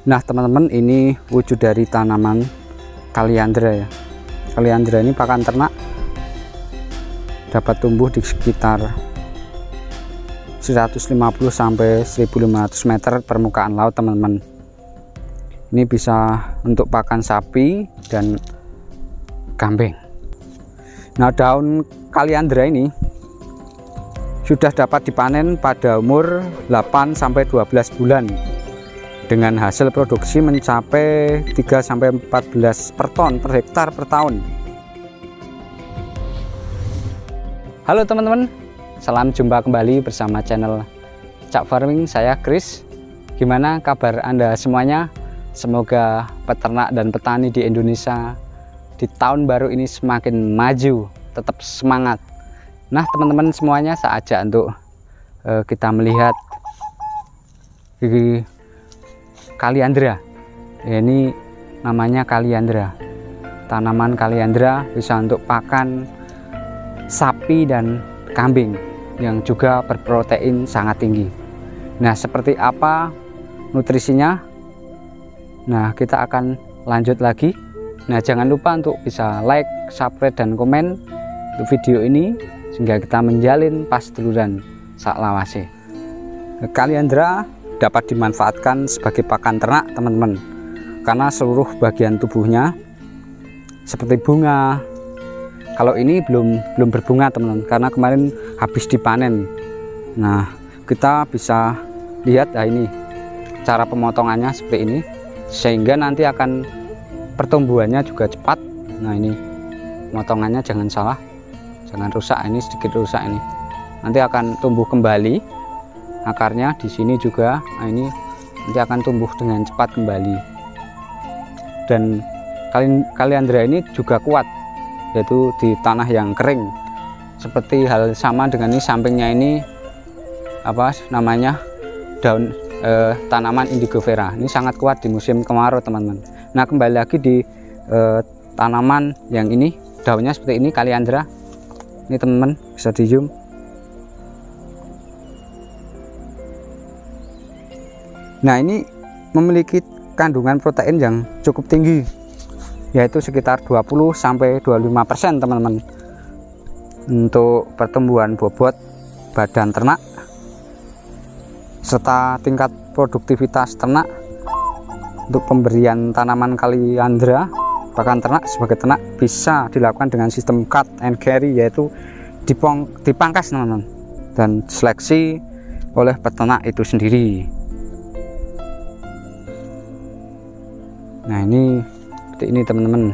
Nah teman-teman, ini wujud dari tanaman kaliandra ya. Kaliandra ini pakan ternak, dapat tumbuh di sekitar 150 sampai 1500 meter permukaan laut teman-teman. Ini bisa untuk pakan sapi dan kambing. Nah, daun kaliandra ini sudah dapat dipanen pada umur 8 sampai 12 bulan dengan hasil produksi mencapai 3 sampai 14 per ton per hektar per tahun. Halo teman-teman, salam jumpa kembali bersama channel Cak Farming. Saya Chris. Gimana kabar Anda semuanya? Semoga peternak dan petani di Indonesia di tahun baru ini semakin maju, tetap semangat. Nah teman-teman semuanya, saya ajak untuk kita melihat kaliandra. Ini namanya kaliandra. Tanaman kaliandra bisa untuk pakan sapi dan kambing yang juga berprotein sangat tinggi. Nah, seperti apa nutrisinya? Nah, kita akan lanjut lagi. Nah, jangan lupa untuk bisa like, subscribe, dan komen untuk video ini sehingga kita menjalin pastelurun sak lawase. Kaliandra dapat dimanfaatkan sebagai pakan ternak teman-teman, karena seluruh bagian tubuhnya seperti bunga. Kalau ini belum berbunga teman-teman, karena kemarin habis dipanen. Nah, kita bisa lihat, nah ini cara pemotongannya seperti ini, sehingga nanti akan pertumbuhannya juga cepat. Nah, ini potongannya jangan salah, jangan rusak, ini sedikit rusak, ini nanti akan tumbuh kembali akarnya di sini juga. Nah, ini nanti akan tumbuh dengan cepat kembali. Dan kaliandra ini juga kuat, yaitu di tanah yang kering. Seperti hal sama dengan ini, sampingnya ini apa namanya, daun tanaman indigo vera. Ini sangat kuat di musim kemarau teman-teman. Nah, kembali lagi di tanaman yang ini, daunnya seperti ini kaliandra. Ini teman-teman bisa di zoom. Nah, ini memiliki kandungan protein yang cukup tinggi, yaitu sekitar 20 sampai 25% teman-teman, untuk pertumbuhan bobot badan ternak serta tingkat produktivitas ternak. Untuk pemberian tanaman kaliandra pakan ternak sebagai ternak bisa dilakukan dengan sistem cut and carry, yaitu dipangkas teman-teman, dan seleksi oleh peternak itu sendiri. Nah, ini seperti ini teman-teman.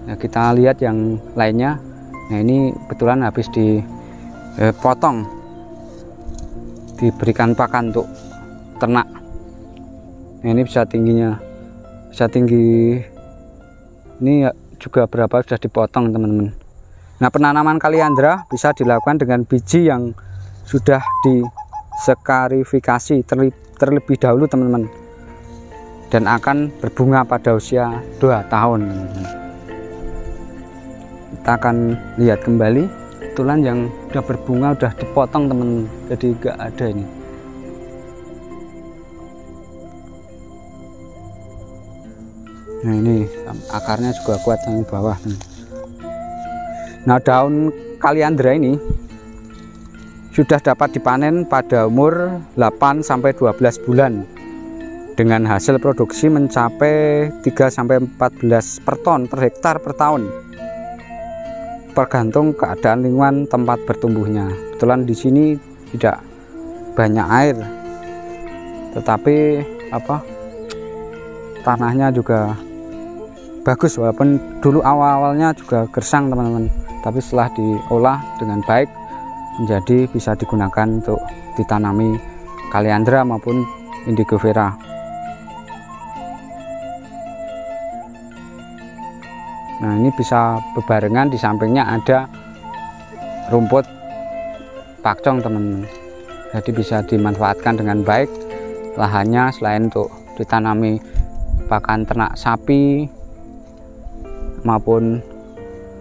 Nah, kita lihat yang lainnya. Nah, ini kebetulan habis dipotong, diberikan pakan untuk ternak. Nah, ini bisa tingginya, bisa tinggi ini juga berapa, sudah dipotong teman-teman. Nah, penanaman kaliandra bisa dilakukan dengan biji yang sudah disekarifikasi terlebih dahulu teman-teman, dan akan berbunga pada usia 2 tahun. Kita akan lihat kembali, kebetulan yang sudah berbunga sudah dipotong teman-teman, jadi enggak ada ini. Nah, ini akarnya juga kuat yang bawah. Nah, daun kaliandra ini sudah dapat dipanen pada umur 8 sampai 12 bulan dengan hasil produksi mencapai 3 sampai 14 per ton per hektar per tahun, tergantung keadaan lingkungan tempat bertumbuhnya. Kebetulan di sini tidak banyak air, tetapi tanahnya juga bagus, walaupun dulu awal-awalnya juga gersang teman-teman, tapi setelah diolah dengan baik menjadi bisa digunakan untuk ditanami kaliandra maupun indigo vera. Nah, ini bisa bebarengan, di sampingnya ada rumput pakcong teman-teman, jadi bisa dimanfaatkan dengan baik lahannya. Selain untuk ditanami pakan ternak sapi maupun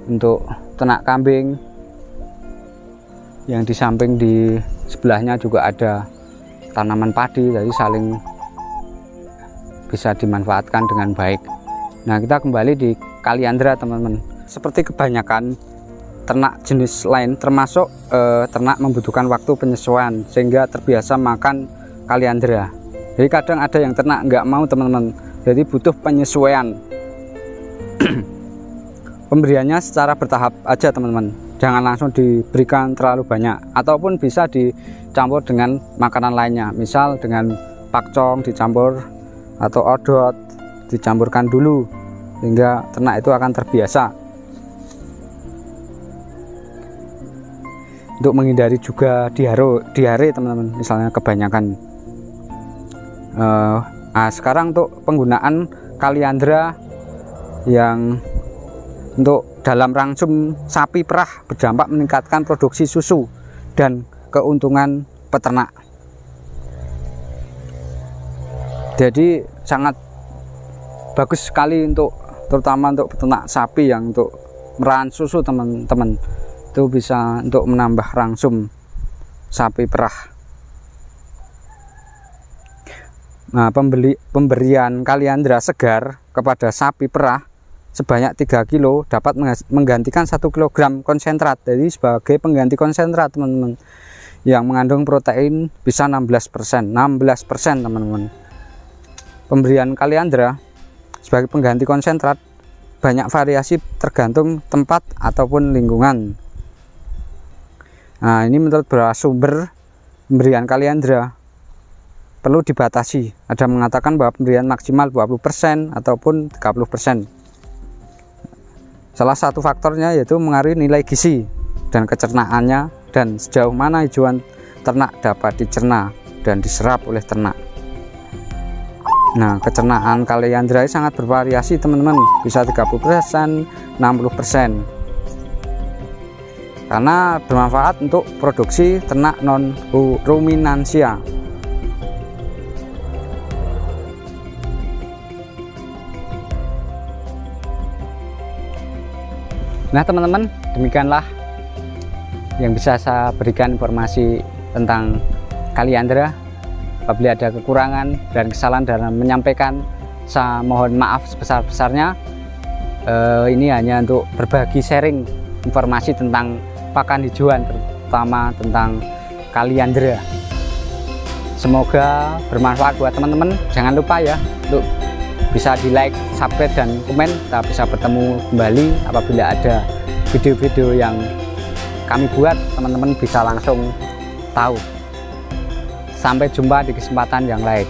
untuk ternak kambing, yang di samping di sebelahnya juga ada tanaman padi, jadi saling bisa dimanfaatkan dengan baik. Nah, kita kembali di Kaliandra teman-teman. Seperti kebanyakan ternak jenis lain, termasuk ternak membutuhkan waktu penyesuaian sehingga terbiasa makan Kaliandra. Jadi kadang ada yang ternak nggak mau teman-teman, jadi butuh penyesuaian. Pemberiannya secara bertahap aja teman-teman, jangan langsung diberikan terlalu banyak, ataupun bisa dicampur dengan makanan lainnya, misal dengan pakcong dicampur atau odot dicampurkan dulu sehingga ternak itu akan terbiasa. Untuk menghindari juga diare teman-teman, misalnya kebanyakan. Nah, sekarang untuk penggunaan Kaliandra yang untuk dalam rangsum sapi perah berdampak meningkatkan produksi susu dan keuntungan peternak. Jadi sangat bagus sekali untuk terutama untuk peternak sapi yang untuk merahan susu teman-teman. Itu bisa untuk menambah rangsum sapi perah. Nah, pemberian Kaliandra segar kepada sapi perah sebanyak 3 kilo dapat menggantikan 1 kg konsentrat. Jadi sebagai pengganti konsentrat teman-teman, yang mengandung protein bisa 16% teman-teman. Pemberian Kaliandra sebagai pengganti konsentrat banyak variasi tergantung tempat ataupun lingkungan. Nah, ini menurut beberapa sumber pemberian Kaliandra perlu dibatasi. Ada mengatakan bahwa pemberian maksimal 20% ataupun 30%. Salah satu faktornya yaitu mengaruhi nilai gizi dan kecernaannya dan sejauh mana hijauan ternak dapat dicerna dan diserap oleh ternak. Nah, kecernaan Kaliandra sangat bervariasi teman-teman, bisa 30%, 60%. Karena bermanfaat untuk produksi ternak non ruminansia. Nah teman-teman, demikianlah yang bisa saya berikan informasi tentang Kaliandra. Apabila ada kekurangan dan kesalahan dalam menyampaikan, saya mohon maaf sebesar-besarnya. Ini hanya untuk berbagi sharing informasi tentang pakan hijauan, terutama tentang Kaliandra. Semoga bermanfaat buat teman-teman. Jangan lupa ya untuk bisa di like, subscribe, dan komen. Kita bisa bertemu kembali apabila ada video-video yang kami buat, teman-teman bisa langsung tahu. Sampai jumpa di kesempatan yang lain.